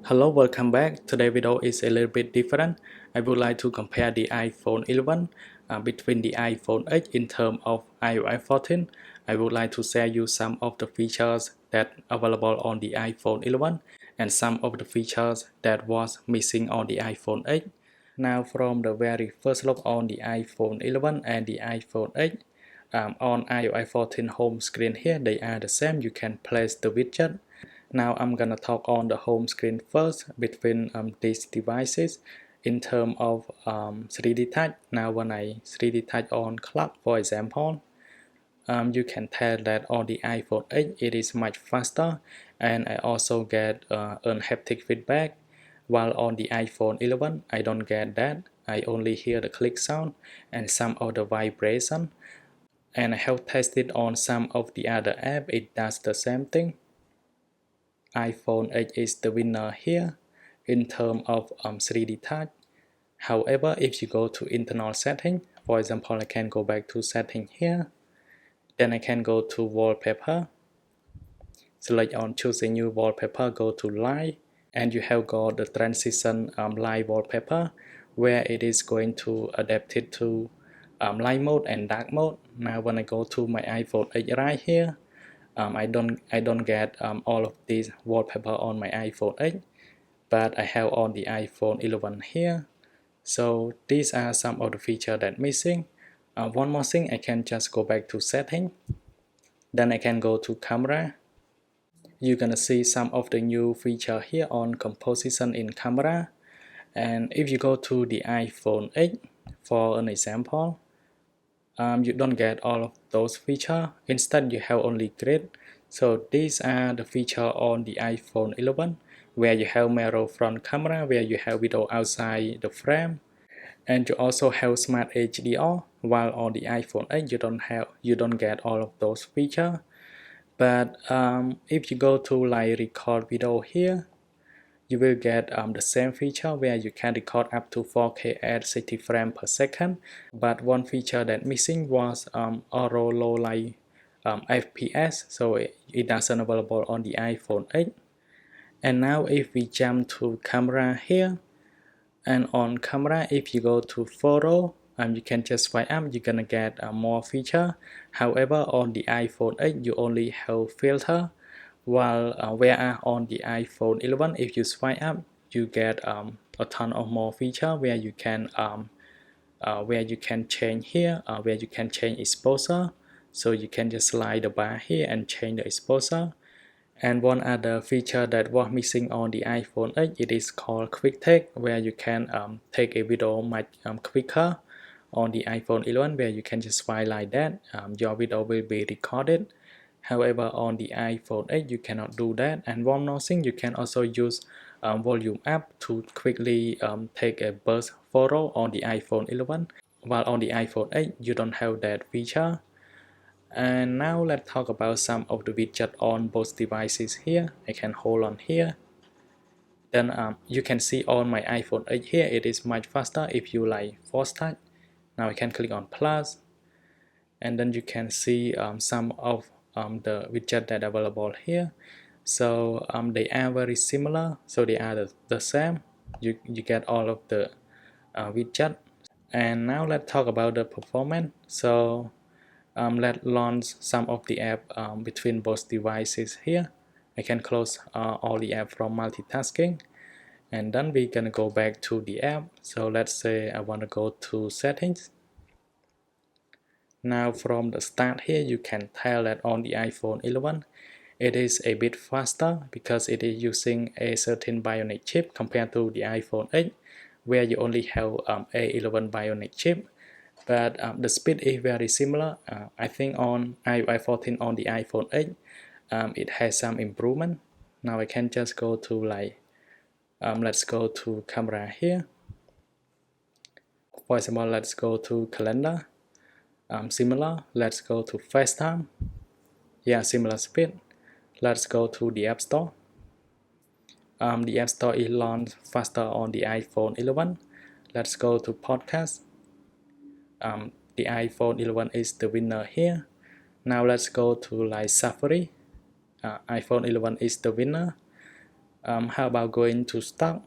Hello, welcome back. Today's video is a little bit different. I would like to compare the iPhone 11 between the iPhone 8 in terms of iOS 14. I would like to share you some of the features that available on the iPhone 11 and some of the features that was missing on the iPhone 8. Now from the very first look on the iPhone 11 and the iPhone 8, on iOS 14 home screen here, they are the same. You can place the widget. Now I'm gonna talk on the home screen first between these devices in terms of 3D touch. Now when I 3D touch on clock, for example, you can tell that on the iPhone 8 it is much faster, and I also get an haptic feedback, while on the iPhone 11 I don't get that. I only hear the click sound and some of the vibration, and I have tested on some of the other app. It does the same thing. iPhone 8 is the winner here in terms of 3D touch. However, if you go to internal setting, for example, I can go back to setting here. Then I can go to wallpaper, select on choose a new wallpaper, go to light, and you have got the transition light wallpaper where it is going to adapt it to light mode and dark mode. Now when I go to my iPhone 8 right here, I don't get all of these wallpaper on my iPhone 8, but I have on the iPhone 11 here. So these are some of the features that missing. One more thing, I can just go back to setting. Then I can go to camera. You're gonna see some of the new feature here on composition in camera. And if you go to the iPhone 8, for an example, you don't get all of those features. Instead, you have only grid. So these are the features on the iPhone 11, where you have mirror front camera, where you have video outside the frame, and you also have smart HDR. While on the iPhone 8, you don't get all of those features. But if you go to like record video here, you will get the same feature where you can record up to 4K at 60 frames per second. But one feature that missing was auto low light FPS, so it doesn't available on the iPhone 8. And now if we jump to camera here, and on camera, if you go to photo, you can just swipe up, you're gonna get more feature. However, on the iPhone 8, you only have filter, while where on the iPhone 11, if you swipe up, you get a ton of more feature where you can change here, where you can change exposure. So you can just slide the bar here and change the exposure. And one other feature that was missing on the iPhone 8, it is called Quick Take, where you can take a video much quicker. On the iPhone 11, where you can just swipe like that, your video will be recorded. However, on the iPhone 8, you cannot do that. And one more thing, you can also use volume up to quickly take a burst photo on the iPhone 11, while on the iPhone 8, you don't have that feature. And now let's talk about some of the widgets on both devices here. I can hold on here. Then you can see on my iPhone 8 here, it is much faster if you like force touch. Now I can click on plus, and then you can see some of the widgets that are available here. So they are very similar, so they are the same. You get all of the widgets. And now let's talk about the performance. So let's launch some of the app between both devices here. I can close all the app from multitasking, and then we're gonna go back to the app. So let's say I want to go to settings. Now from the start here, you can tell that on the iPhone 11 it is a bit faster because it is using a certain Bionic chip compared to the iPhone 8, where you only have A11 Bionic chip. But the speed is very similar. I think on iOS 14 on the iPhone 8, it has some improvement. Now I can just go to like, let's go to camera here. For example, let's go to calendar. Similar, let's go to FaceTime. Yeah, similar speed. Let's go to the App Store. The App Store is launched faster on the iPhone 11. Let's go to podcast. The iPhone 11 is the winner here. Now let's go to like Safari. iPhone 11 is the winner. How about going to stock?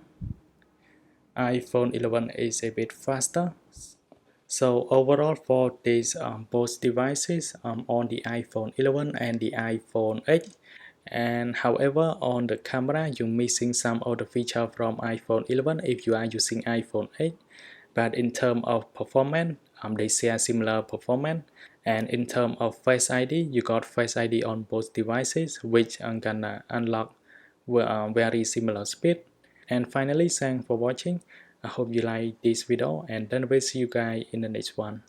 iPhone 11 is a bit faster. So overall for these both devices on the iPhone 11 and the iPhone 8, and however on the camera you're missing some of the feature from iPhone 11 if you are using iPhone 8, but in terms of performance they share similar performance, and in terms of Face ID you got Face ID on both devices which are gonna unlock very similar speed. And finally, thanks for watching. I hope you like this video and then we'll see you guys in the next one.